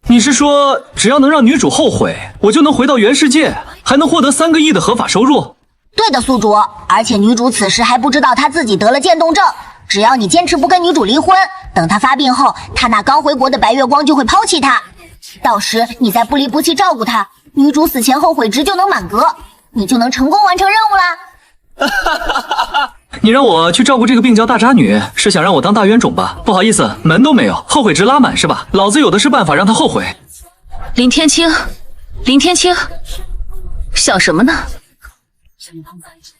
你是说，只要能让女主后悔，我就能回到原世界，还能获得3个亿的合法收入？对的，宿主。而且女主此时还不知道她自己得了渐冻症，只要你坚持不跟女主离婚，等她发病后，她那刚回国的白月光就会抛弃她。到时你再不离不弃照顾她，女主死前后悔值就能满格，你就能成功完成任务啦。你让我去照顾这个病娇大渣女，是想让我当大冤种吧？不好意思，门都没有，后悔值拉满是吧？老子有的是办法让她后悔。林天青，林天青，想什么呢？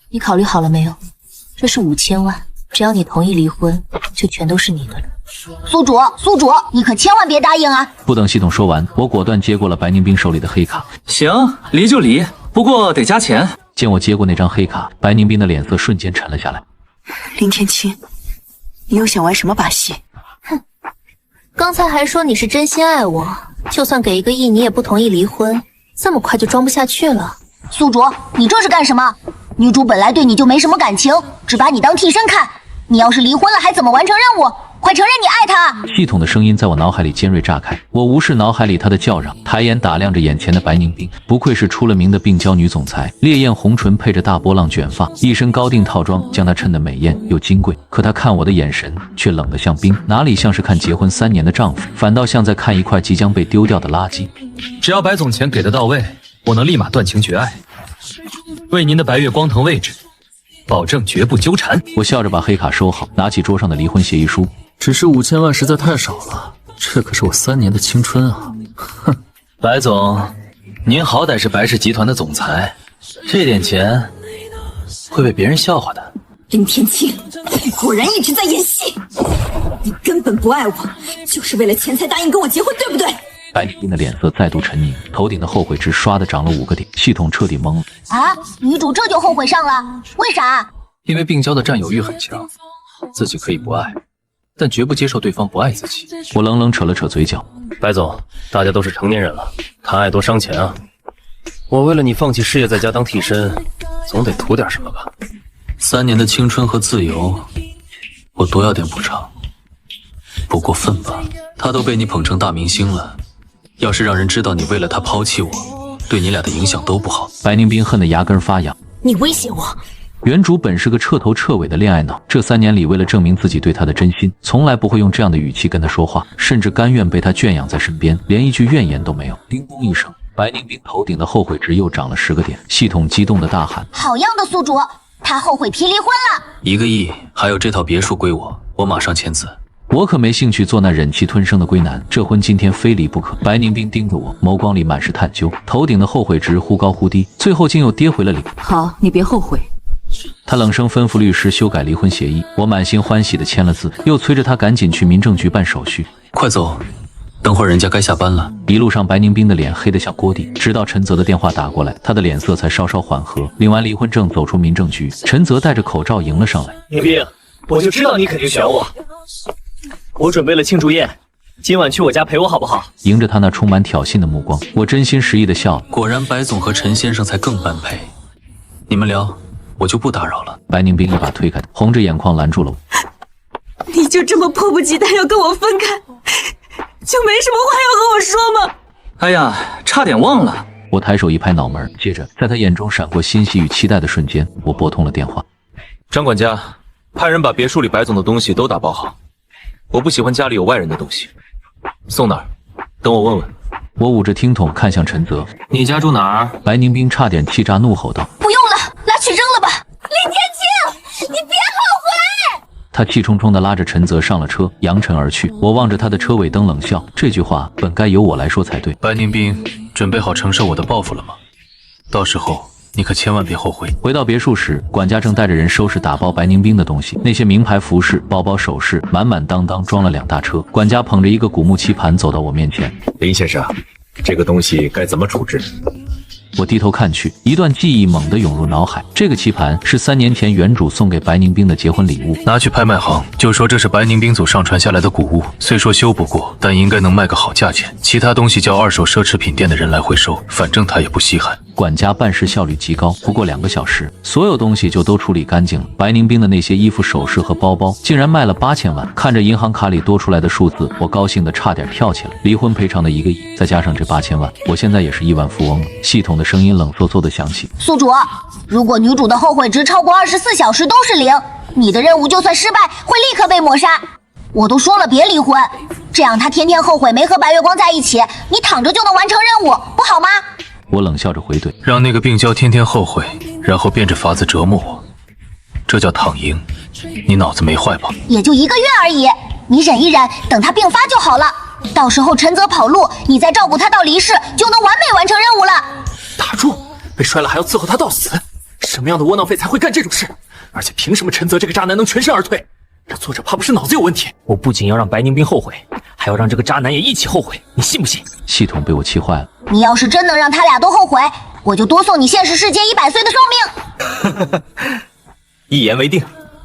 你考虑好了没有？这是5000万，只要你同意离婚，就全都是你的了。宿主，你可千万别答应啊！不等系统说完，我果断接过了白宁冰手里的黑卡。行，离就离，不过得加钱。见我接过那张黑卡，白宁冰的脸色瞬间沉了下来。林天青，你又想玩什么把戏？哼，刚才还说你是真心爱我，就算给1个亿，你也不同意离婚，这么快就装不下去了。宿主，你这是干什么？女主本来对你就没什么感情，只把你当替身看。你要是离婚了，还怎么完成任务？快承认你爱她！系统的声音在我脑海里尖锐炸开，我无视脑海里他的叫嚷，抬眼打量着眼前的白宁冰。不愧是出了名的病娇女总裁，烈焰红唇配着大波浪卷发，一身高定套装将她衬得美艳又金贵。可她看我的眼神却冷得像冰，哪里像是看结婚3年的丈夫，反倒像在看一块即将被丢掉的垃圾。只要白总钱给得到位，我能立马断情绝爱，为您的白月光腾位置，保证绝不纠缠。我笑着把黑卡收好，拿起桌上的离婚协议书。只是5000万实在太少了，这可是我3年的青春啊！哼，白总，您好歹是白氏集团的总裁，这点钱会被别人笑话的。林天青，你果然一直在演戏，你根本不爱我，就是为了钱才答应跟我结婚，对不对？白宁冰的脸色再度沉凝，头顶的后悔值唰的涨了5个点，系统彻底懵了。啊，女主这就后悔上了？为啥？因为病娇的占有欲很强，自己可以不爱，但绝不接受对方不爱自己。我冷冷扯了扯嘴角，白总，大家都是成年人了，谈爱多伤钱啊！我为了你放弃事业在家当替身，总得图点什么吧？3年的青春和自由，我多要点补偿。不过分吧？他都被你捧成大明星了，要是让人知道你为了他抛弃我，对你俩的影响都不好。白宁冰恨得牙根发痒。你威胁我？原主本是个彻头彻尾的恋爱脑，这3年里为了证明自己对他的真心，从来不会用这样的语气跟他说话，甚至甘愿被他圈养在身边，连一句怨言都没有。叮咚一声，白宁冰头顶的后悔值又涨了10个点，系统激动的大喊：好样的，宿主，他后悔提离婚了！1个亿，还有这套别墅归我，我马上签字。我可没兴趣做那忍气吞声的龟男，这婚今天非离不可。白宁冰盯着我，眸光里满是探究，头顶的后悔值忽高忽低，最后竟又跌回了0。好，你别后悔。他冷声吩咐律师修改离婚协议，我满心欢喜地签了字，又催着他赶紧去民政局办手续。快走，等会儿人家该下班了。一路上白宁冰的脸黑得像锅底，直到陈泽的电话打过来，他的脸色才稍稍缓和。领完离婚证走出民政局，陈泽戴着口罩迎了上来。宁冰，我就知道你肯定选我，我准备了庆祝宴，今晚去我家陪我好不好？迎着他那充满挑衅的目光，我真心实意地笑了。果然白总和陈先生才更般配，你们聊，我就不打扰了。白宁冰一把推开他，红着眼眶拦住了我。你就这么迫不及待要跟我分开，就没什么话要和我说吗？哎呀，差点忘了。我抬手一拍脑门，接着在他眼中闪过欣喜与期待的瞬间，我拨通了电话。张管家，派人把别墅里白总的东西都打包好，我不喜欢家里有外人的东西。送哪儿？等我问问。我捂着听筒看向陈泽，你家住哪儿？白宁冰差点气炸怒吼道：不用了，拿去扔了吧！林天青，你别后悔！他气冲冲地拉着陈泽上了车，扬尘而去。我望着他的车尾灯冷笑，这句话本该由我来说才对。白宁冰，准备好承受我的报复了吗？到时候你可千万别后悔。回到别墅时，管家正带着人收拾打包白宁冰的东西，那些名牌服饰、包包、首饰，满满当当装了2大车。管家捧着一个古木棋盘走到我面前，林先生，这个东西该怎么处置？我低头看去，一段记忆猛地涌入脑海。这个棋盘是3年前原主送给白宁冰的结婚礼物，拿去拍卖行就说这是白宁冰祖上传下来的古物，虽说修不过，但应该能卖个好价钱。其他东西叫二手奢侈品店的人来回收，反正他也不稀罕。管家办事效率极高，不过2个小时，所有东西就都处理干净了。白宁冰的那些衣服、首饰和包包，竟然卖了8000万。看着银行卡里多出来的数字，我高兴得差点跳起来。离婚赔偿的1个亿，再加上这8000万，我现在也是亿万富翁了。系统的声音冷飕飕的响起：宿主，如果女主的后悔值超过24小时都是0，你的任务就算失败，会立刻被抹杀。我都说了别离婚，这样她天天后悔没和白月光在一起，你躺着就能完成任务，不好吗？我冷笑着回怼：让那个病娇天天后悔，然后变着法子折磨我，这叫躺赢。你脑子没坏吧？也就1个月而已，你忍一忍，等她病发就好了。到时候陈泽跑路，你再照顾她到离世，就能完美完成任务了。打住！被摔了还要伺候他到死，什么样的窝囊废才会干这种事？而且凭什么陈泽这个渣男能全身而退？这作者怕不是脑子有问题？我不仅要让白宁冰后悔，还要让这个渣男也一起后悔，你信不信？系统被我气坏了。你要是真能让他俩都后悔，我就多送你现实世界100岁的寿命。一言为定。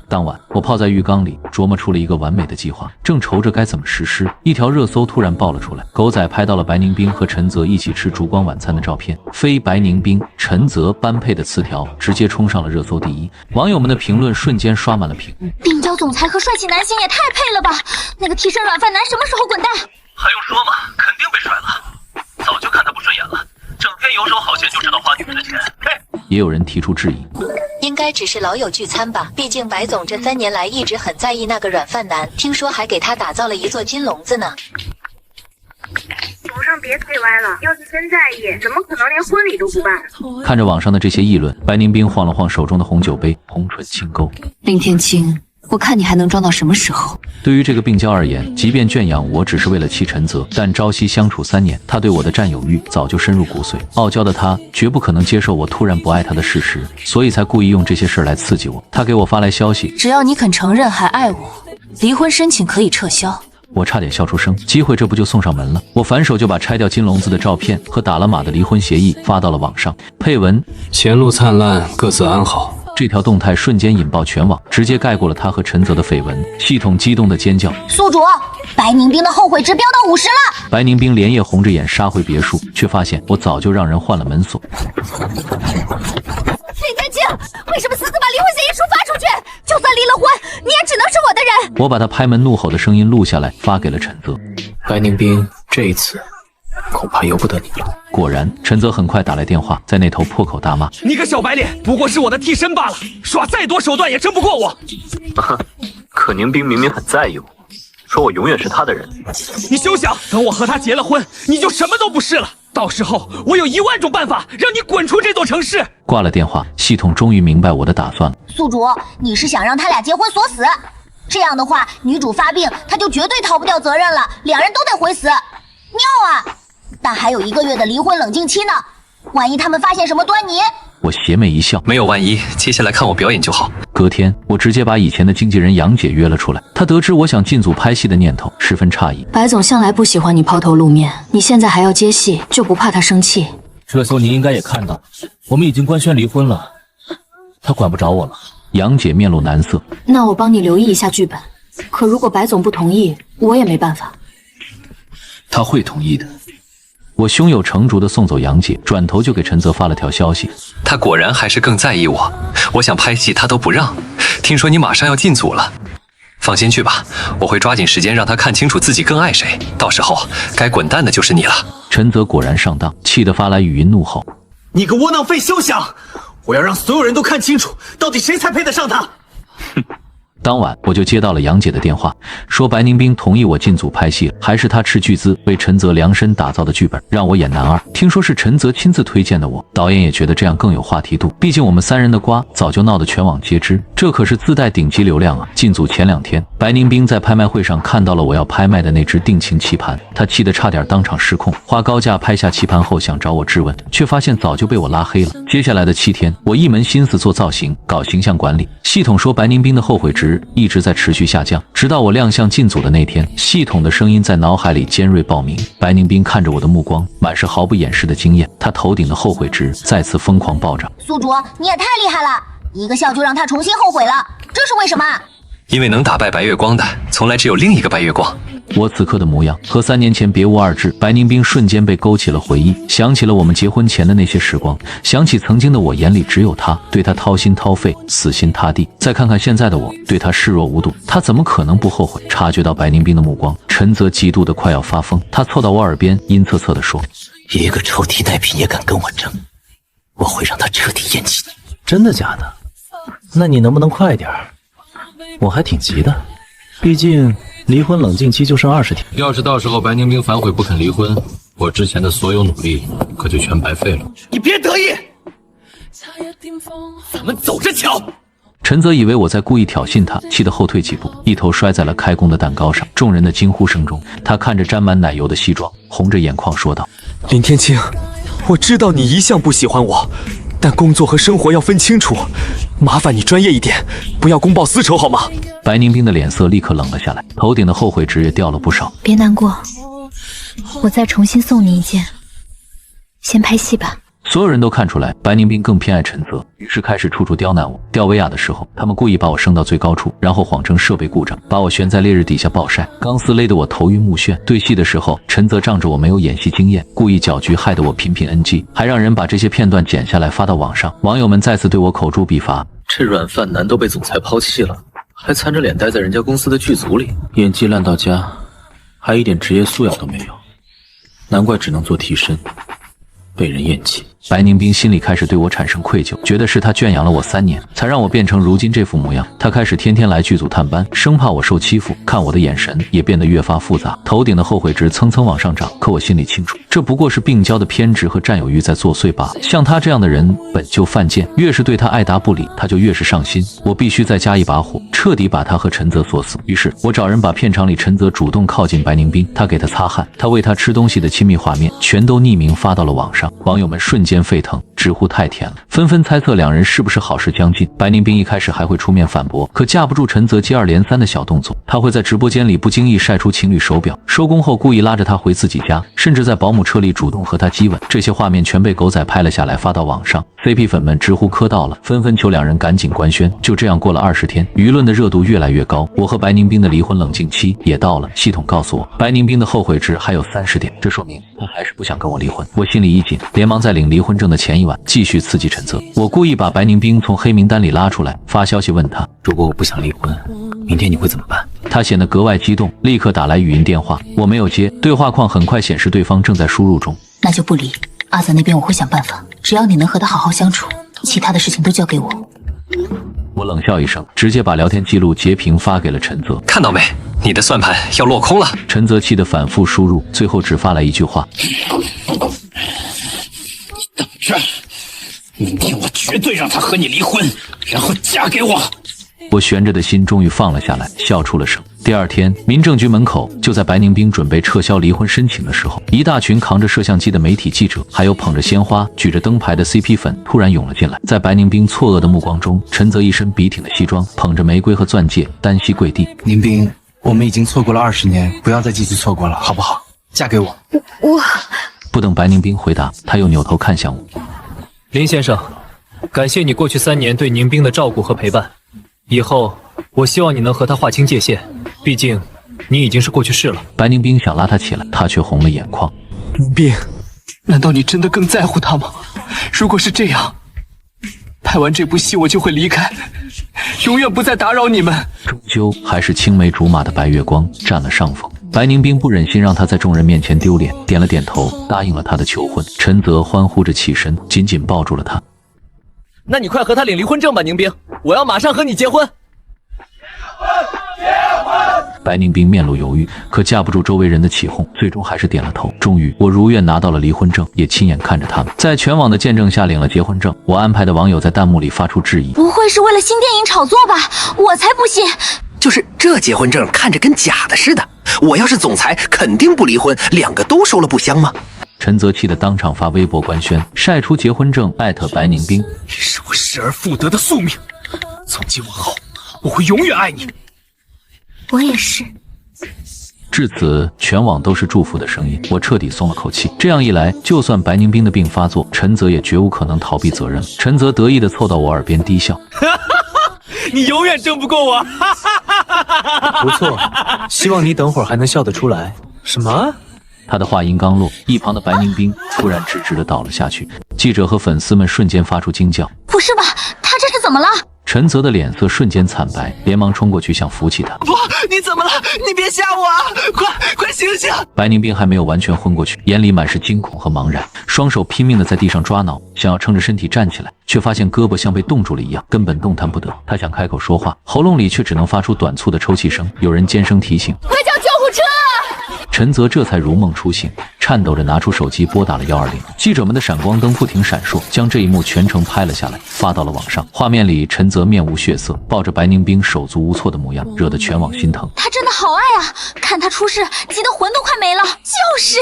当晚，我泡在浴缸里，琢磨出了一个完美的计划，正愁着该怎么实施，一条热搜突然爆了出来。狗仔拍到了白宁冰和陈泽一起吃烛光晚餐的照片，非白宁冰、陈泽般配的词条直接冲上了热搜第1，网友们的评论瞬间刷满了屏幕。病娇总裁和帅气男星也太配了吧！那个替身软饭男什么时候滚蛋？还用说吗？肯定被甩了，早就看他不顺眼了，整天游手好闲就知道花女人的钱。也有人提出质疑，应该只是老友聚餐吧，毕竟白总这3年来一直很在意那个软饭男，听说还给他打造了一座金笼子呢。手上别忒歪了，要是真在意，怎么可能连婚礼都不办？看着网上的这些议论，白宁冰晃了晃手中的红酒杯，红唇轻勾。林天青，我看你还能装到什么时候？对于这个病娇而言，即便圈养我只是为了妻陈泽，但朝夕相处3年，他对我的占有欲早就深入骨髓。傲娇的他绝不可能接受我突然不爱他的事实，所以才故意用这些事来刺激我。他给我发来消息，只要你肯承认还爱我，离婚申请可以撤销。我差点笑出声，机会这不就送上门了？我反手就把拆掉金笼子的照片和打了码的离婚协议发到了网上，配文：前路灿烂，各自安好。这条动态瞬间引爆全网，直接盖过了他和陈泽的绯闻。系统激动的尖叫：宿主，白宁冰的后悔值飙到50了！白宁冰连夜红着眼杀回别墅，却发现我早就让人换了门锁。林天青，为什么私自把离婚协议书发出去？就算离了婚，你也只能是我的人！我把他拍门怒吼的声音录下来，发给了陈泽。白宁冰，这一次恐怕由不得你了。果然，陈泽很快打来电话，在那头破口大骂：你个小白脸，不过是我的替身罢了，耍再多手段也争不过我。可宁冰明明很在意我，说我永远是他的人。你休想！等我和他结了婚，你就什么都不是了。到时候我有1万种办法让你滚出这座城市。挂了电话，系统终于明白我的打算了。宿主，你是想让他俩结婚锁死？这样的话，女主发病，他就绝对逃不掉责任了，两人都得回死。妙啊！但还有1个月的离婚冷静期呢，万一他们发现什么端倪？我邪魅一笑，没有万一，接下来看我表演就好。隔天，我直接把以前的经纪人杨姐约了出来。她得知我想进组拍戏的念头，十分诧异。白总向来不喜欢你抛头露面，你现在还要接戏，就不怕他生气？热搜您应该也看到，我们已经官宣离婚了，他管不着我了。杨姐面露难色，那我帮你留意一下剧本。可如果白总不同意，我也没办法。他会同意的。我胸有成竹地送走杨姐，转头就给陈泽发了条消息。他果然还是更在意我，我想拍戏他都不让。听说你马上要进组了，放心去吧，我会抓紧时间让他看清楚自己更爱谁，到时候该滚蛋的就是你了。陈泽果然上当，气得发来语音怒吼：你个窝囊废，休想！我要让所有人都看清楚，到底谁才配得上他！哼。当晚我就接到了杨姐的电话，说白宁冰同意我进组拍戏了，还是他斥巨资为陈泽量身打造的剧本，让我演男二。听说是陈泽亲自推荐的我，导演也觉得这样更有话题度，毕竟我们3人的瓜早就闹得全网皆知，这可是自带顶级流量啊！进组前2天，白宁冰在拍卖会上看到了我要拍卖的那只定情棋盘，他气得差点当场失控，花高价拍下棋盘后想找我质问，却发现早就被我拉黑了。接下来的7天，我一门心思做造型，搞形象管理。系统说白宁冰的后悔值一直在持续下降，直到我亮相进组的那天，系统的声音在脑海里尖锐爆鸣。白宁冰看着我的目光满是毫不掩饰的惊艳，他头顶的后悔值再次疯狂暴涨。宿主，你也太厉害了，一个笑就让他重新后悔了，这是为什么？因为能打败白月光的，从来只有另一个白月光。我此刻的模样和3年前别无二致。白宁冰瞬间被勾起了回忆，想起了我们结婚前的那些时光，想起曾经的我眼里只有他，对他掏心掏肺，死心塌地。再看看现在的我，对他视若无睹，他怎么可能不后悔？察觉到白宁冰的目光，陈泽嫉妒的快要发疯，他凑到我耳边阴恻恻地说：“一个臭替代品也敢跟我争，我会让他彻底厌弃你。”真的假的？那你能不能快点儿？我还挺急的，毕竟离婚冷静期就剩20天。要是到时候白宁冰反悔不肯离婚，我之前的所有努力可就全白费了。你别得意，咱们走着瞧。陈泽以为我在故意挑衅他，气得后退几步，一头摔在了开工的蛋糕上。众人的惊呼声中，他看着沾满奶油的西装，红着眼眶说道：“林天青，我知道你一向不喜欢我，但工作和生活要分清楚，麻烦你专业一点，不要公报私仇好吗？”白宁冰的脸色立刻冷了下来，头顶的后悔值也掉了不少。别难过，我再重新送你一件。先拍戏吧。所有人都看出来白宁冰更偏爱陈泽，于是开始处处刁难我。吊威亚的时候，他们故意把我升到最高处，然后谎称设备故障，把我悬在烈日底下暴晒，钢丝勒得我头晕目眩。对戏的时候，陈泽仗着我没有演戏经验，故意搅局，害得我频频 NG， 还让人把这些片段剪下来发到网上。网友们再次对我口诛笔伐。这软饭男都被总裁抛弃了，还残着脸待在人家公司的剧组里，演技烂到家，还一点职业素养都没有，难怪只能做替身，被人厌弃。白宁冰心里开始对我产生愧疚，觉得是他圈养了我3年，才让我变成如今这副模样。他开始天天来剧组探班，生怕我受欺负，看我的眼神也变得越发复杂，头顶的后悔值蹭蹭往上涨。可我心里清楚，这不过是病娇的偏执和占有欲在作祟罢了。像他这样的人本就犯贱，越是对他爱答不理，他就越是上心。我必须再加一把火，彻底把他和陈泽锁死。于是我找人把片场里陈泽主动靠近白宁冰，他给他擦汗，他喂他吃东西的亲密画面全都匿名发到了网上。网友们瞬间沸腾，直呼太甜了，纷纷猜测两人是不是好事将近。白宁冰一开始还会出面反驳，可架不住陈泽接二连三的小动作，他会在直播间里不经意晒出情侣手表，收工后故意拉着他回自己家，甚至在保姆车里主动和他激吻。这些画面全被狗仔拍了下来发到网上， CP 粉们直呼磕到了，纷纷求两人赶紧官宣。就这样过了20天，舆论的热度越来越高，我和白宁冰的离婚冷静期也到了。系统告诉我，白宁冰的后悔值还有30点，这说明他还是不想跟我离婚。我心里一紧，连忙在领离婚证的前一晚继续刺激陈泽。我故意把白宁冰从黑名单里拉出来，发消息问他，如果我不想离婚，明天你会怎么办？他显得格外激动，立刻打来语音电话，我没有接，对话框很快显示对方正在输入中。那就不离，阿泽那边我会想办法，只要你能和他好好相处，其他的事情都交给我。我冷笑一声，直接把聊天记录截屏发给了陈泽。看到没，你的算盘要落空了。陈泽气得反复输入，最后只发来一句话：你等着，明天我绝对让他和你离婚，然后嫁给我。我悬着的心终于放了下来，笑出了声。第二天，民政局门口，就在白宁冰准备撤销离婚申请的时候，一大群扛着摄像机的媒体记者，还有捧着鲜花、举着灯牌的 CP 粉突然涌了进来。在白宁冰错愕的目光中，陈泽一身笔挺的西装，捧着玫瑰和钻戒，单膝跪地。宁冰，我们已经错过了20年，不要再继续错过了，好不好？嫁给我。我不等白宁冰回答，他又扭头看向我。林先生，感谢你过去3年对宁冰的照顾和陪伴。以后，我希望你能和他划清界限，毕竟你已经是过去式了。白宁冰想拉他起来，他却红了眼眶。宁冰，难道你真的更在乎他吗？如果是这样，拍完这部戏我就会离开，永远不再打扰你们。终究还是青梅竹马的白月光占了上风。白宁冰不忍心让他在众人面前丢脸，点了点头，答应了他的求婚。陈泽欢呼着起身，紧紧抱住了他。那你快和他领离婚证吧，宁冰，我要马上和你结婚。白宁冰面露犹豫，可架不住周围人的起哄，最终还是点了头。终于，我如愿拿到了离婚证，也亲眼看着他们在全网的见证下领了结婚证。我安排的网友在弹幕里发出质疑：不会是为了新电影炒作吧？我才不信！就是这结婚证看着跟假的似的，我要是总裁肯定不离婚，两个都收了不香吗？陈泽气得当场发微博官宣，晒出结婚证，艾特白宁冰。这是我失而复得的宿命，从今往后我会永远爱你。我也是。至此，全网都是祝福的声音，我彻底松了口气。这样一来，就算白宁冰的病发作，陈泽也绝无可能逃避责任。陈泽得意地凑到我耳边低笑：你永远争不过我！不错，希望你等会儿还能笑得出来。什么？他的话音刚落，一旁的白宁冰突然直直的倒了下去。记者和粉丝们瞬间发出惊叫：“不是吧？他这是怎么了？”陈泽的脸色瞬间惨白，连忙冲过去想扶起他。不，你怎么了？你别吓我啊！快醒醒！白宁冰还没有完全昏过去，眼里满是惊恐和茫然，双手拼命的在地上抓挠，想要撑着身体站起来，却发现胳膊像被冻住了一样，根本动弹不得。他想开口说话，喉咙里却只能发出短促的抽泣声。有人尖声提醒：“快叫救护车！”陈泽这才如梦初醒，颤抖着拿出手机拨打了120。记者们的闪光灯不停闪烁，将这一幕全程拍了下来，发到了网上。画面里，陈泽面无血色，抱着白宁冰手足无措的模样，惹得全网心疼。他真的好爱啊！看他出事，急得魂都快没了。就是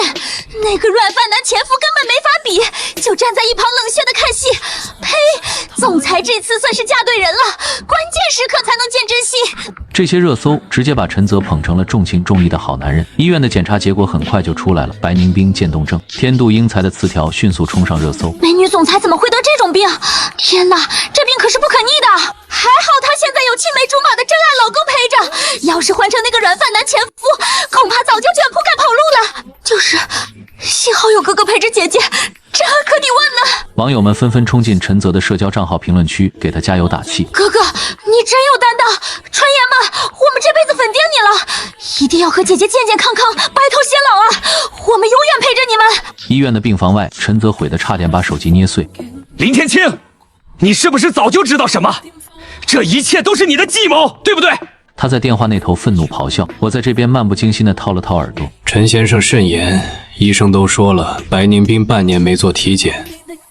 那个软饭男前夫根本没法比，就站在一旁冷血的看戏。呸！总裁这次算是嫁对人了，关键时刻才能见真心。这些热搜直接把陈泽捧成了重情重义的好男人。医院的检查结果很快就出来了，白宁冰渐冻症，天妒英才的词条迅速冲上热搜。美女总裁怎么会得这种病？天哪，这病可是不可逆的。还好她现在有青梅竹马的真爱老公陪着，要是换成那个软饭男前夫，恐怕早就卷铺盖跑路了。就是幸好有哥哥陪着姐姐，这可抵万难。网友们纷纷冲进陈泽的社交账号评论区，给他加油打气。哥哥，你真有担当，传言嘛，我们这辈子粉盯你了，一定要和姐姐健健康康，白头偕老啊！我们永远陪着你们。医院的病房外，陈泽悔得差点把手机捏碎。林天青，你是不是早就知道什么？这一切都是你的计谋，对不对？他在电话那头愤怒咆哮，我在这边漫不经心地掏了掏耳朵。陈先生慎言，医生都说了，白宁冰半年没做体检，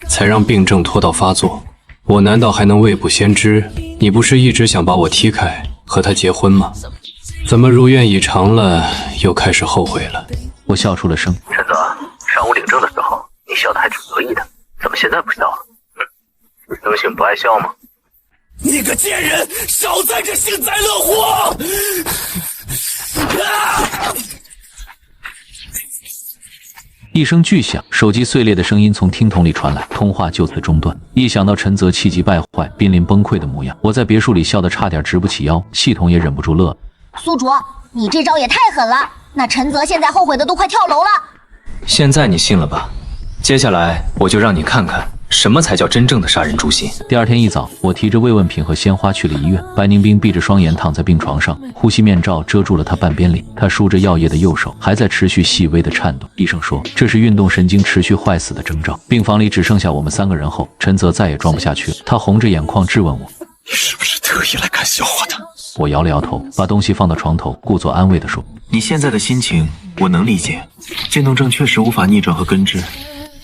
才让病症拖到发作。我难道还能未卜先知？你不是一直想把我踢开，和他结婚吗？怎么如愿以偿了，又开始后悔了？我笑出了声。陈泽，上午领证的时候，你笑得还挺得意的，怎么现在不笑了？生性不爱笑吗？你个贱人，少在这幸灾乐祸！一声巨响，手机碎裂的声音从听筒里传来，通话就此中断。一想到陈泽气急败坏、濒临崩溃的模样，我在别墅里笑得差点直不起腰，系统也忍不住乐了。苏卓，你这招也太狠了！那陈泽现在后悔的都快跳楼了。现在你信了吧？接下来我就让你看看什么才叫真正的杀人诛心。第二天一早，我提着慰问品和鲜花去了医院。白宁冰闭着双眼躺在病床上，呼吸面罩遮住了他半边脸，他梳着药液的右手还在持续细微的颤动。医生说这是运动神经持续坏死的征兆。病房里只剩下我们3个人后，陈泽再也装不下去了，他红着眼眶质问我：你是不是特意来看笑话的？我摇了摇头，把东西放到床头，故作安慰地说：你现在的心情我能理解，渐冻症确实无法逆转和根治，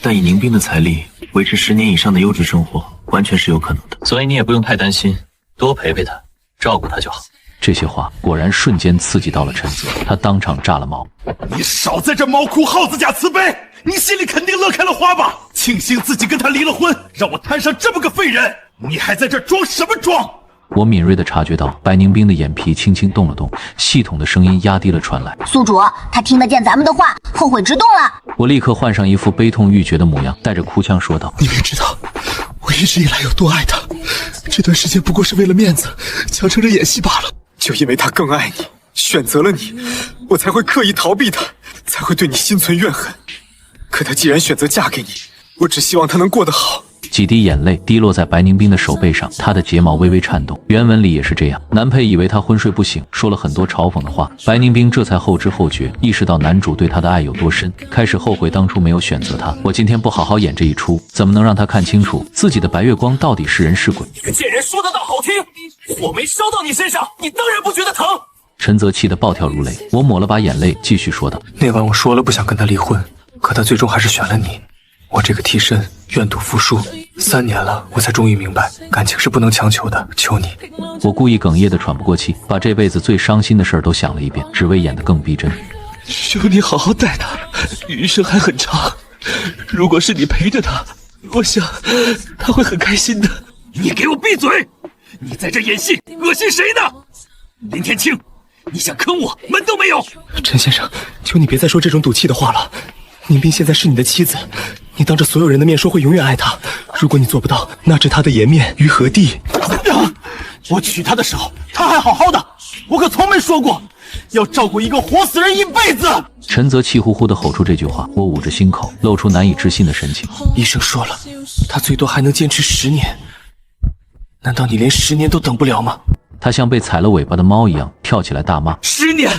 但以宁冰的财力，维持10年以上的优质生活，完全是有可能的。所以你也不用太担心，多陪陪他，照顾他就好。这些话果然瞬间刺激到了陈泽，他当场炸了毛。你少在这猫哭耗子假慈悲，你心里肯定乐开了花吧？庆幸自己跟他离了婚，让我摊上这么个废人，你还在这装什么装？我敏锐地察觉到白宁冰的眼皮轻轻动了动，系统的声音压低了传来。苏卓，他听得见咱们的话，后悔直动了。我立刻换上一副悲痛欲绝的模样，带着哭腔说道：你没知道我一直以来有多爱他，这段时间不过是为了面子，强撑着演戏罢了。就因为他更爱你，选择了你，我才会刻意逃避他，才会对你心存怨恨。可他既然选择嫁给你，我只希望他能过得好。几滴眼泪滴落在白宁冰的手背上，她的睫毛微微颤动。原文里也是这样。男配以为她昏睡不醒，说了很多嘲讽的话，白宁冰这才后知后觉，意识到男主对她的爱有多深，开始后悔当初没有选择他。我今天不好好演这一出，怎么能让他看清楚自己的白月光到底是人是鬼？你个贱人，说得倒好听，火没烧到你身上，你当然不觉得疼。陈泽气得暴跳如雷，我抹了把眼泪，继续说道：那晚我说了不想跟他离婚，可他最终还是选了你。我这个替身愿赌服输，3年了，我才终于明白，感情是不能强求的。求你！我故意哽咽的喘不过气，把这辈子最伤心的事儿都想了一遍，只为演得更逼真。求你好好待他，余生还很长。如果是你陪着他，我想他会很开心的。你给我闭嘴！你在这演戏，恶心谁呢？林天青，你想坑我，门都没有！陈先生，求你别再说这种赌气的话了。宁冰现在是你的妻子，你当着所有人的面说会永远爱她，如果你做不到，那置她的颜面于何地？我娶她的时候，她还好好的，我可从没说过要照顾一个活死人一辈子。陈泽气呼呼地吼出这句话，我捂着心口，露出难以置信的神情。医生说了，他最多还能坚持10年，难道你连10年都等不了吗？他像被踩了尾巴的猫一样跳起来大骂！10年，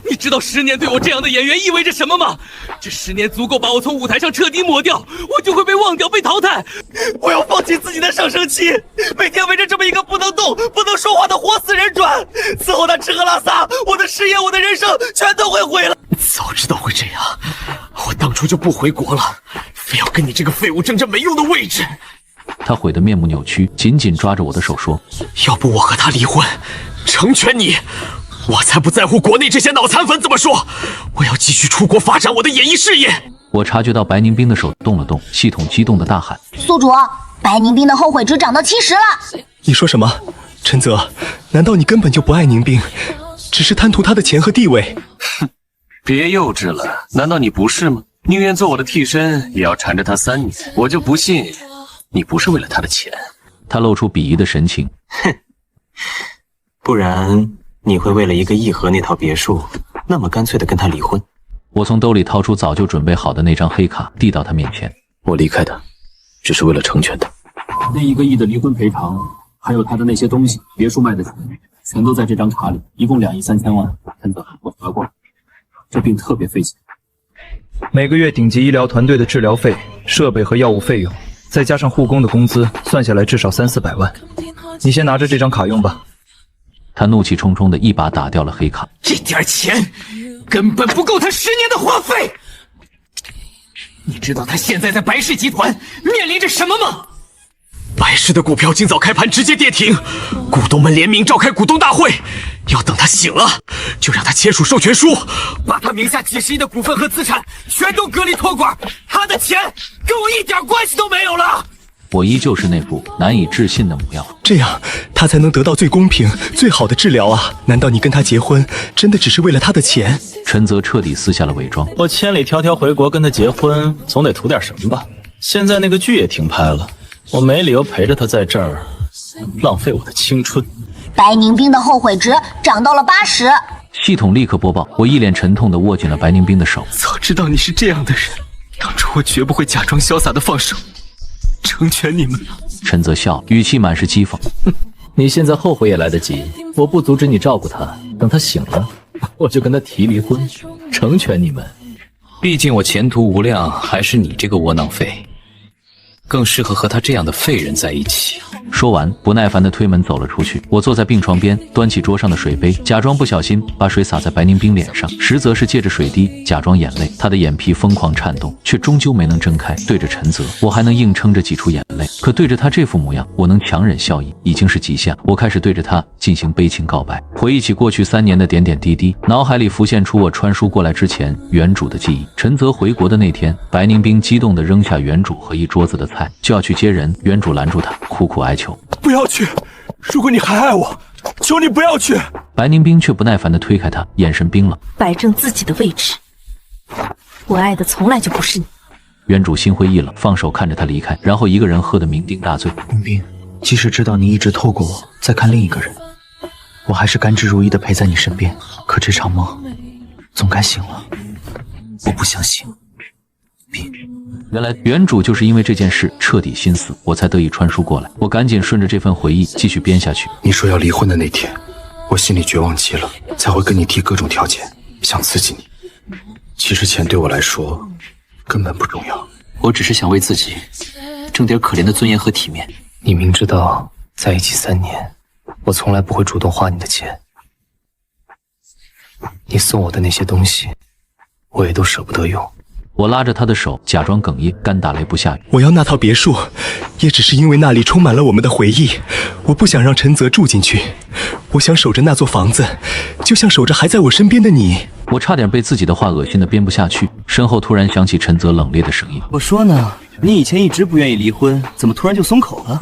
你知道10年对我这样的演员意味着什么吗？这10年足够把我从舞台上彻底抹掉，我就会被忘掉、被淘汰。我要放弃自己的上升期，每天围着这么一个不能动、不能说话的活死人转，伺候他吃喝拉撒，我的事业、我的人生全都会毁了。早知道会这样，我当初就不回国了，非要跟你这个废物争这没用的位置。他悔得面目扭曲，紧紧抓着我的手说：“要不我和他离婚，成全你，我才不在乎国内这些脑残粉怎么说。我要继续出国发展我的演艺事业。”我察觉到白宁冰的手动了动，系统激动地大喊：“宿主，白宁冰的后悔值涨到70了！”你说什么？陈泽，难道你根本就不爱宁冰，只是贪图他的钱和地位？哼，别幼稚了，难道你不是吗？宁愿做我的替身，也要缠着他3年，我就不信你不是为了他的钱。他露出鄙夷的神情。哼，不然你会为了一个亿和那套别墅，那么干脆的跟他离婚？我从兜里掏出早就准备好的那张黑卡，递到他面前。我离开他，只是为了成全他。那1个亿的离婚赔偿，还有他的那些东西，别墅卖的钱，全都在这张卡里，一共2亿3千万。陈泽，我查过了，这病特别费钱，每个月顶级医疗团队的治疗费、设备和药物费用，再加上护工的工资，算下来至少300-400万。你先拿着这张卡用吧。他怒气冲冲的一把打掉了黑卡。这点钱根本不够他10年的花费。你知道他现在在白氏集团面临着什么吗？白氏的股票今早开盘直接跌停，股东们联名召开股东大会，要等他醒了，就让他签署授权书，把他名下几10亿的股份和资产全都割离托管，他的钱跟我一点关系都没有了。我依旧是那副难以置信的模样，这样他才能得到最公平、最好的治疗啊！难道你跟他结婚，真的只是为了他的钱？陈泽彻底撕下了伪装。我千里迢迢回国跟他结婚，总得图点什么吧？现在那个剧也停拍了，我没理由陪着他在这儿浪费我的青春。白宁冰的后悔值涨到了80。系统立刻播报，我一脸沉痛地握紧了白宁冰的手。早知道你是这样的人，当初我绝不会假装潇洒的放手，成全你们。陈泽笑，语气满是讥讽。你现在后悔也来得及，我不阻止你照顾他，等他醒了，我就跟他提离婚，成全你们。毕竟我前途无量，还是你这个窝囊废，更适合和他这样的废人在一起。说完，不耐烦地推门走了出去。我坐在病床边，端起桌上的水杯，假装不小心把水洒在白宁冰脸上，实则是借着水滴假装眼泪。他的眼皮疯狂颤动，却终究没能睁开。对着陈泽，我还能硬撑着挤出眼泪，可对着他这副模样，我能强忍笑意，已经是极限。我开始对着他进行悲情告白，回忆起过去3年的点点滴滴，脑海里浮现出我穿书过来之前原主的记忆。陈泽回国的那天，白宁冰激动地扔下原主和一桌子的菜，就要去接人。原主拦住他，苦苦哀求：“不要去！如果你还爱我，求你不要去！”白宁冰却不耐烦地推开他，眼神冰冷：“摆正自己的位置，我爱的从来就不是你。”原主心灰意冷，放手看着他离开，然后一个人喝得酩酊大醉。宁冰，即使知道你一直透过我在看另一个人，我还是甘之如饴地陪在你身边。可这场梦总该醒了，我不想醒。原来原主就是因为这件事彻底心死，我才得以穿书过来。我赶紧顺着这份回忆继续编下去。你说要离婚的那天，我心里绝望极了，才会跟你提各种条件，想刺激你。其实钱对我来说根本不重要，我只是想为自己挣点可怜的尊严和体面。你明知道在一起3年，我从来不会主动花你的钱，你送我的那些东西，我也都舍不得用。我拉着他的手，假装哽咽，干打雷不下雨。我要那套别墅，也只是因为那里充满了我们的回忆。我不想让陈泽住进去，我想守着那座房子，就像守着还在我身边的你。我差点被自己的话恶心的编不下去，身后突然响起陈泽冷冽的声音：“我说呢，你以前一直不愿意离婚，怎么突然就松口了？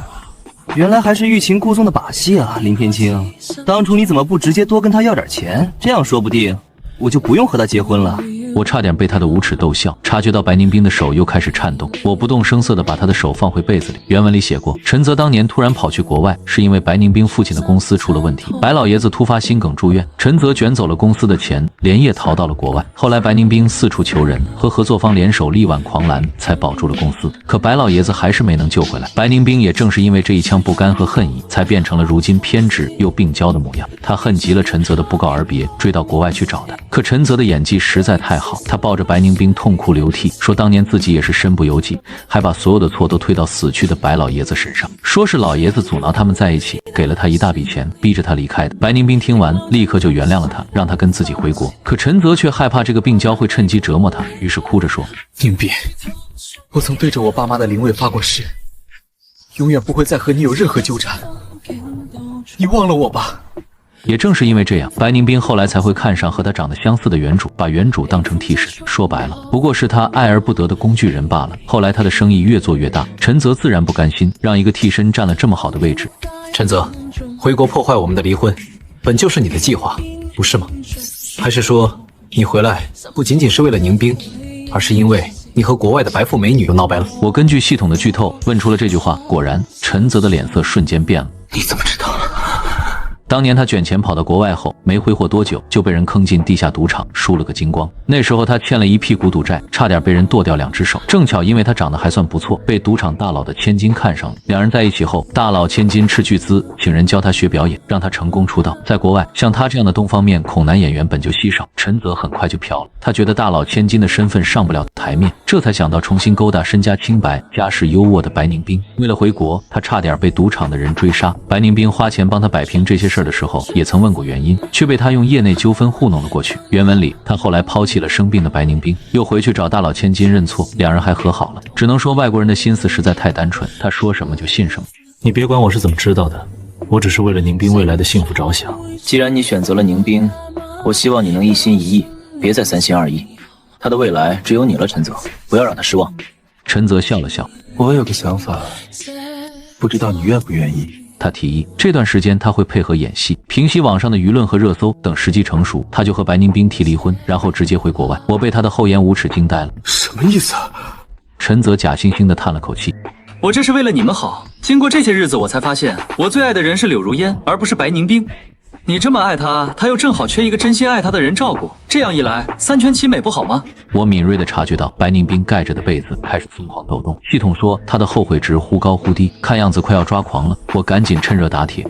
原来还是欲擒故纵的把戏啊，林天青。当初你怎么不直接多跟他要点钱？这样说不定我就不用和他结婚了。”我差点被他的无耻逗笑。察觉到白宁冰的手又开始颤动，我不动声色地把他的手放回被子里。原文里写过，陈泽当年突然跑去国外，是因为白宁冰父亲的公司出了问题，白老爷子突发心梗住院，陈泽卷走了公司的钱，连夜逃到了国外。后来白宁冰四处求人，和合作方联手力挽狂澜，才保住了公司。可白老爷子还是没能救回来。白宁冰也正是因为这一腔不甘和恨意，才变成了如今偏执又病娇的模样。他恨极了陈泽的不告而别，追到国外去找他。可陈泽的演技实在太好，他抱着白宁冰痛哭流涕，说当年自己也是身不由己，还把所有的错都推到死去的白老爷子身上，说是老爷子阻挠他们在一起，给了他一大笔钱，逼着他离开的。白宁冰听完立刻就原谅了他，让他跟自己回国。可陈泽却害怕这个病娇会趁机折磨他，于是哭着说：宁冰，我曾对着我爸妈的灵位发过誓，永远不会再和你有任何纠缠，你忘了我吧。也正是因为这样，白宁冰后来才会看上和他长得相似的原主，把原主当成替身，说白了不过是他爱而不得的工具人罢了。后来他的生意越做越大，陈泽自然不甘心让一个替身占了这么好的位置。陈泽，回国破坏我们的离婚，本就是你的计划，不是吗？还是说你回来不仅仅是为了宁冰，而是因为你和国外的白富美女又闹掰了？我根据系统的剧透问出了这句话，果然陈泽的脸色瞬间变了。你怎么知道？当年他卷钱跑到国外后，没挥霍多久就被人坑进地下赌场，输了个精光。那时候他欠了一屁股赌债，差点被人剁掉2只手。正巧因为他长得还算不错，被赌场大佬的千金看上了。两人在一起后，大佬千金斥巨资请人教他学表演，让他成功出道。在国外，像他这样的东方面恐男演员本就稀少，陈泽很快就飘了。他觉得大佬千金的身份上不了台面，这才想到重新勾搭身家清白、家世优渥的白宁冰。为了回国，他差点被赌场的人追杀。白宁冰花钱帮他摆平这些事的时候，也曾问过原因，却被他用业内纠纷糊弄了过去。原文里，他后来抛弃了生病的白宁冰，又回去找大佬千金认错，两人还和好了。只能说外国人的心思实在太单纯，他说什么就信什么。你别管我是怎么知道的，我只是为了宁冰未来的幸福着想。既然你选择了宁冰，我希望你能一心一意，别再三心二意。他的未来只有你了，陈泽，不要让他失望。陈泽笑了笑，我有个想法，不知道你愿不愿意。他提议这段时间他会配合演戏，平息网上的舆论和热搜，等时机成熟，他就和白宁冰提离婚，然后直接回国外。我被他的厚颜无耻惊呆了。什么意思？陈泽假惺惺地叹了口气，我这是为了你们好，经过这些日子我才发现，我最爱的人是柳如烟，而不是白宁冰。你这么爱他，他又正好缺一个真心爱他的人照顾，这样一来三全其美不好吗？我敏锐地察觉到白宁冰盖着的被子开始疯狂抖动，系统说他的后悔值忽高忽低，看样子快要抓狂了。我赶紧趁热打铁，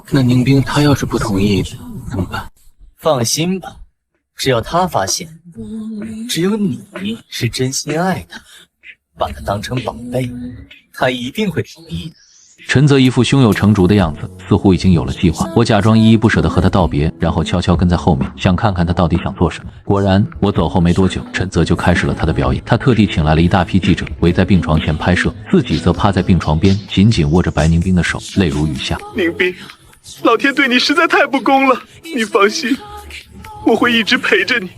那宁冰他要是不同意怎么办？放心吧，只要他发现只有你是真心爱他，把他当成宝贝，他一定会同意的。陈泽一副胸有成竹的样子，似乎已经有了计划。我假装依依不舍地和他道别，然后悄悄跟在后面，想看看他到底想做什么。果然，我走后没多久，陈泽就开始了他的表演。他特地请来了一大批记者，围在病床前拍摄，自己则趴在病床边，紧紧握着白宁冰的手，泪如雨下。宁冰，老天对你实在太不公了，你放心，我会一直陪着你，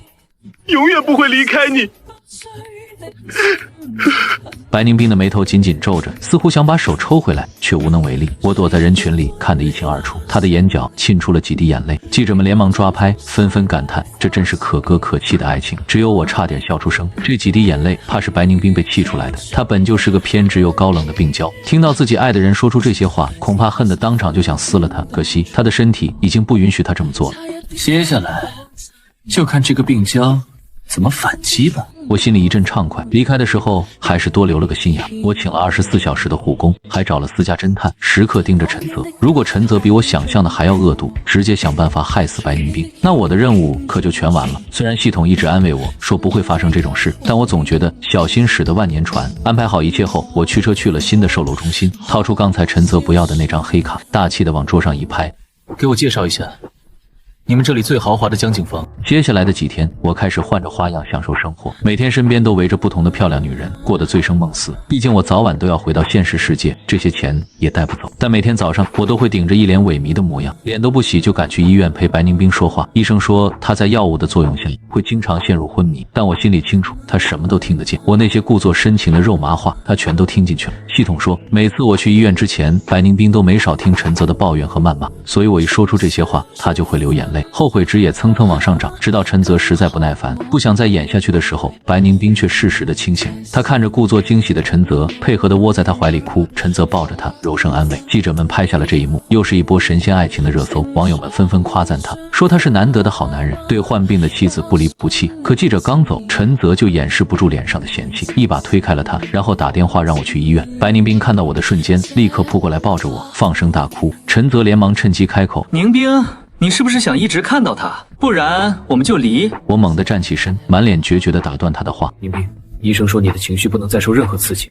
永远不会离开你。白宁冰的眉头紧紧皱着，似乎想把手抽回来，却无能为力。我躲在人群里看得一清二楚，他的眼角沁出了几滴眼泪。记者们连忙抓拍，纷纷感叹这真是可歌可泣的爱情。只有我差点笑出声，这几滴眼泪怕是白宁冰被气出来的。他本就是个偏执又高冷的病娇，听到自己爱的人说出这些话，恐怕恨得当场就想撕了他。可惜他的身体已经不允许他这么做了。接下来就看这个病娇怎么反击吧。我心里一阵畅快，离开的时候还是多留了个心眼。我请了24小时的护工，还找了私家侦探，时刻盯着陈泽。如果陈泽比我想象的还要恶毒，直接想办法害死白宁冰，那我的任务可就全完了。虽然系统一直安慰我说不会发生这种事，但我总觉得小心驶得万年船。安排好一切后，我驱车去了新的售楼中心，掏出刚才陈泽不要的那张黑卡，大气地往桌上一拍，给我介绍一下你们这里最豪华的江景房。接下来的几天，我开始换着花样享受生活，每天身边都围着不同的漂亮女人，过得醉生梦死。毕竟我早晚都要回到现实世界，这些钱也带不走。但每天早上，我都会顶着一脸萎靡的模样，脸都不洗就赶去医院陪白宁冰说话。医生说他在药物的作用下会经常陷入昏迷，但我心里清楚，他什么都听得见。我那些故作深情的肉麻话，他全都听进去了。系统说，每次我去医院之前，白宁冰都没少听陈泽的抱怨和谩骂，所以我一说出这些话，他就会流眼泪，后悔值也蹭蹭往上涨。直到陈泽实在不耐烦，不想再演下去的时候，白宁冰却适时的清醒。他看着故作惊喜的陈泽，配合的窝在他怀里哭，陈泽抱着他，柔声安慰。记者们拍下了这一幕，又是一波神仙爱情的热搜，网友们纷纷夸赞他，说他是难得的好男人，对患病的妻子不离不弃。可记者刚走，陈泽就掩饰不住脸上的嫌弃，一把推开了他，然后打电话让我去医院。白宁冰看到我的瞬间，立刻扑过来抱着我，放声大哭。陈泽连忙趁机开口：“宁冰，你是不是想一直看到他？不然我们就离。”我猛地站起身，满脸决绝地打断他的话：“宁冰，医生说你的情绪不能再受任何刺激，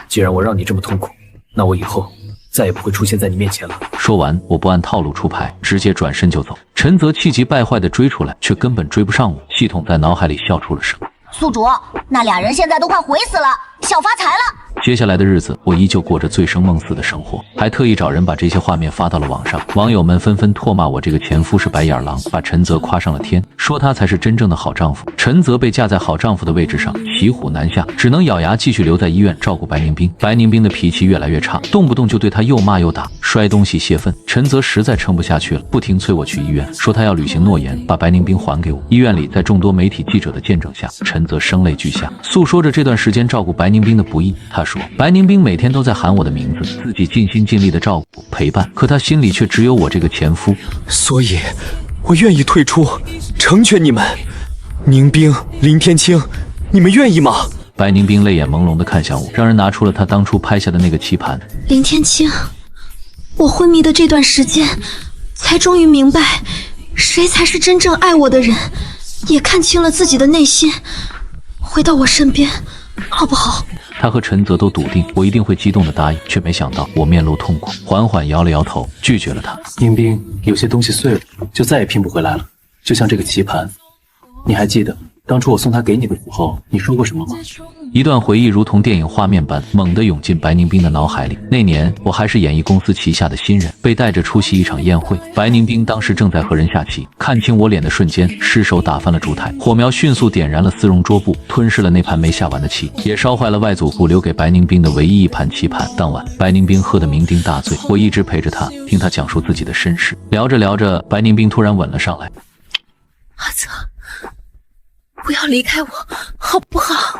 既然我让你这么痛苦，那我以后再也不会出现在你面前了。”说完，我不按套路出牌，直接转身就走。陈泽气急败坏地追出来，却根本追不上我。系统在脑海里笑出了声。宿主，那俩人现在都快毁死了，小发财了。接下来的日子，我依旧过着醉生梦死的生活，还特意找人把这些画面发到了网上。网友们纷纷唾骂我这个前夫是白眼狼，把陈泽夸上了天，说他才是真正的好丈夫。陈泽被架在好丈夫的位置上，骑虎难下，只能咬牙继续留在医院照顾白宁冰。白宁冰的脾气越来越差，动不动就对他又骂又打，摔东西泄愤。陈泽实在撑不下去了，不停催我去医院，说他要履行诺言，把白宁冰还给我。医院里，在众多媒体记者的见证下，陈泽声泪俱下，诉说着这段时间照顾白宁冰的不易。他说，白宁冰每天都在喊我的名字，自己尽心尽力的照顾陪伴，可他心里却只有我这个前夫。所以，我愿意退出，成全你们。宁冰、林天清，你们愿意吗？白宁冰泪眼朦胧地看向我，让人拿出了他当初拍下的那个棋盘。林天清，我昏迷的这段时间，才终于明白，谁才是真正爱我的人，也看清了自己的内心。回到我身边，好不好？他和陈泽都笃定我一定会激动地答应，却没想到我面露痛苦，缓缓摇了摇头，拒绝了他。宁冰，有些东西碎了，就再也拼不回来了。就像这个棋盘，你还记得当初我送它给你的时候，你说过什么吗？一段回忆如同电影画面般猛地涌进白宁冰的脑海里。那年我还是演艺公司旗下的新人，被带着出席一场宴会。白宁冰当时正在和人下棋，看清我脸的瞬间，失手打翻了烛台，火苗迅速点燃了丝绒桌布，吞噬了那盘没下完的棋，也烧坏了外祖父留给白宁冰的唯一一盘棋盘。当晚，白宁冰喝得酩酊大醉，我一直陪着他，听他讲述自己的身世。聊着聊着，白宁冰突然吻了上来。阿泽，不要离开我，好不好？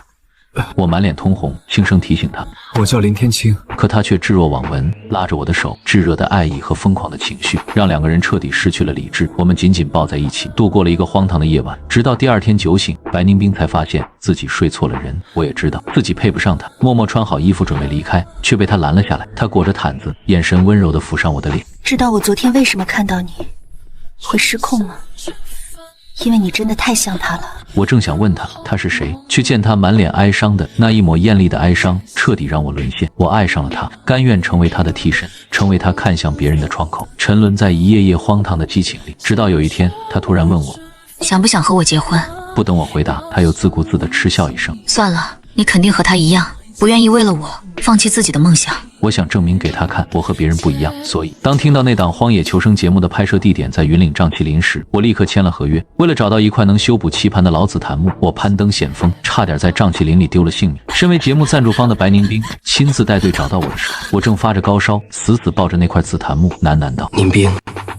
我满脸通红，轻声提醒他，我叫林天清。可他却置若罔闻，拉着我的手，炙热的爱意和疯狂的情绪让两个人彻底失去了理智。我们紧紧抱在一起，度过了一个荒唐的夜晚。直到第二天酒醒，白宁冰才发现自己睡错了人。我也知道自己配不上他，默默穿好衣服准备离开，却被他拦了下来。他裹着毯子，眼神温柔地抚上我的脸。知道我昨天为什么看到你会失控吗？因为你真的太像他了。我正想问他是谁，却见他满脸哀伤的那一抹艳丽的哀伤，彻底让我沦陷。我爱上了他，甘愿成为他的替身，成为他看向别人的窗口，沉沦在一夜夜荒唐的激情里。直到有一天，他突然问我，想不想和我结婚？不等我回答，他又自顾自地嗤笑一声。算了，你肯定和他一样，不愿意为了我放弃自己的梦想。我想证明给他看，我和别人不一样。所以当听到那档荒野求生节目的拍摄地点在云岭瘴气林时，我立刻签了合约。为了找到一块能修补棋盘的老紫檀木，我攀登险峰，差点在瘴气林里丢了性命。身为节目赞助方的白宁冰亲自带队找到我的时候，我正发着高烧，死死抱着那块紫檀木，喃喃道：宁冰，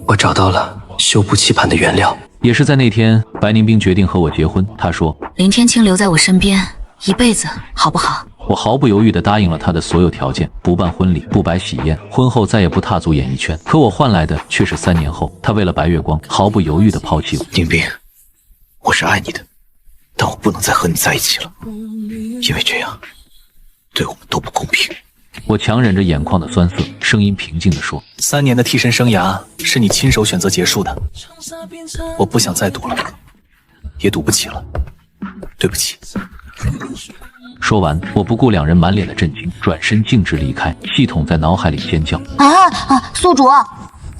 我找到了修补棋盘的原料。也是在那天，白宁冰决定和我结婚。他说，林天清留在我身边一辈子，好不好？我毫不犹豫地答应了他的所有条件，不办婚礼，不摆喜宴，婚后再也不踏足演艺圈。可我换来的却是3年后，他为了白月光，毫不犹豫地抛弃我。宁冰，我是爱你的，但我不能再和你在一起了，因为这样对我们都不公平。我强忍着眼眶的酸涩，声音平静地说：3年的替身生涯是你亲手选择结束的，我不想再赌了，也赌不起了，对不起。说完，我不顾两人满脸的震惊，转身径直离开。系统在脑海里尖叫：宿主，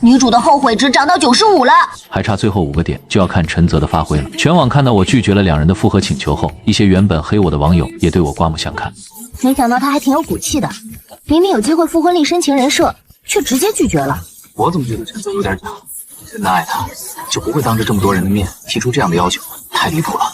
女主的后悔值涨到95了，还差最后5个点就要看陈泽的发挥了。全网看到我拒绝了两人的复合请求后，一些原本黑我的网友也对我刮目相看。没想到他还挺有骨气的，明明有机会复婚力申请人设，却直接拒绝了。我怎么觉得陈泽有点假？真的爱他，就不会当着这么多人的面提出这样的要求，太离谱了。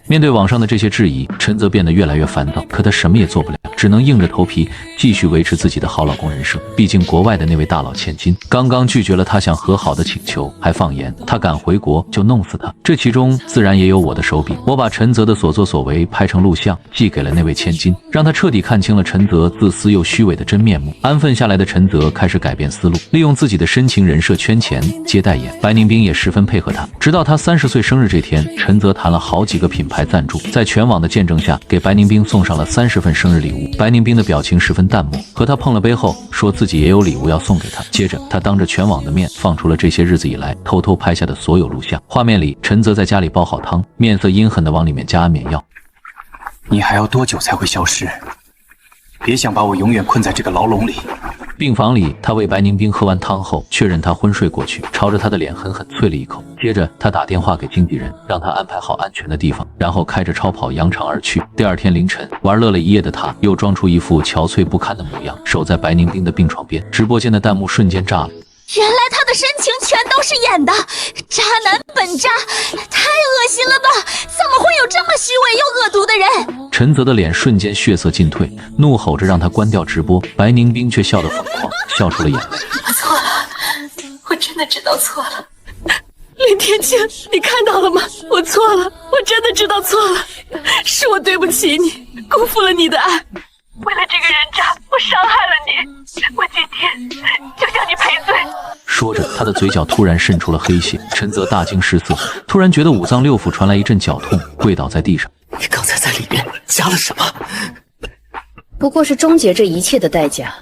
面对网上的这些质疑，陈泽变得越来越烦躁，可他什么也做不了，只能硬着头皮继续维持自己的好老公人设。毕竟国外的那位大佬千金刚刚拒绝了他想和好的请求，还放言他敢回国就弄死他，这其中自然也有我的手笔。我把陈泽的所作所为拍成录像，寄给了那位千金，让他彻底看清了陈泽自私又虚伪的真面目。安分下来的陈泽开始改变思路，利用自己的深情人设圈钱接代言，白宁冰也十分配合他。直到他30岁生日这天，陈泽谈了好几个品牌赞助，在全网的见证下，给白宁冰送上了30份生日礼物。白宁冰的表情十分淡漠，和他碰了杯后，说自己也有礼物要送给他。接着，他当着全网的面放出了这些日子以来偷偷拍下的所有录像。画面里，陈泽在家里煲好汤，面色阴狠地往里面加安眠药。你还要多久才会消失？别想把我永远困在这个牢笼里。病房里，他为白宁冰喝完汤后，确认他昏睡过去，朝着他的脸狠狠啐了一口。接着，他打电话给经纪人，让他安排好安全的地方，然后开着超跑扬长而去。第二天凌晨，玩乐了一夜的他，又装出一副憔悴不堪的模样，守在白宁冰的病床边。直播间的弹幕瞬间炸了。原来他的深情全都是演的，渣男本渣，太恶心了吧！怎么会有这么虚伪又恶毒的人？陈泽的脸瞬间血色进退，怒吼着让他关掉直播。白宁冰却笑得疯狂，笑出了眼泪。我错了，我真的知道错了。林天晴，你看到了吗？我错了，我真的知道错了，是我对不起你，辜负了你的爱。为了这个人渣，我伤害了你，我今天就向你赔罪。说着，他的嘴角突然渗出了黑血。陈泽大惊失色，突然觉得五脏六腑传来一阵绞痛，跪倒在地上。你刚才在里面加了什么？不过是终结这一切的代价。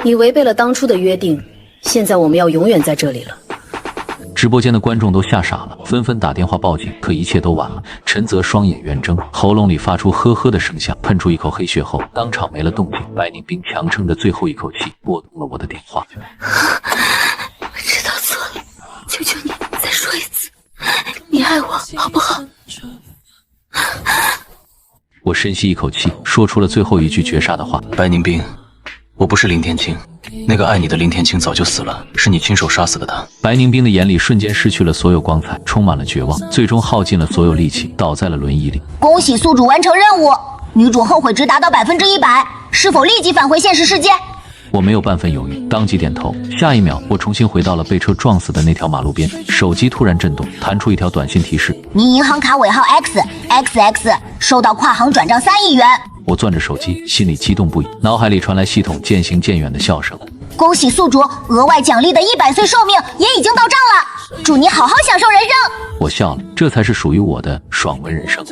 你违背了当初的约定，现在我们要永远在这里了。直播间的观众都吓傻了，纷纷打电话报警，可一切都晚了。陈泽双眼圆睁，喉咙里发出呵呵的声响，喷出一口黑血后，当场没了动静。白宁冰强撑着最后一口气，拨通了我的电话。我知道错了，求求你再说一次，你爱我好不好？我深吸一口气，说出了最后一句绝杀的话：白宁冰，我不是林天晴，那个爱你的林天晴早就死了，是你亲手杀死的他。白宁冰的眼里瞬间失去了所有光彩，充满了绝望，最终耗尽了所有力气，倒在了轮椅里。恭喜宿主完成任务，女主后悔值达到100%，是否立即返回现实世界？我没有半分犹豫，当即点头。下一秒，我重新回到了被车撞死的那条马路边，手机突然震动，弹出一条短信提示：您银行卡尾号 XXX 收到跨行转账3亿元。我攥着手机，心里激动不已，脑海里传来系统渐行渐远的笑声。恭喜宿主，额外奖励的100岁寿命也已经到账了，祝你好好享受人生。我笑了，这才是属于我的爽文人生。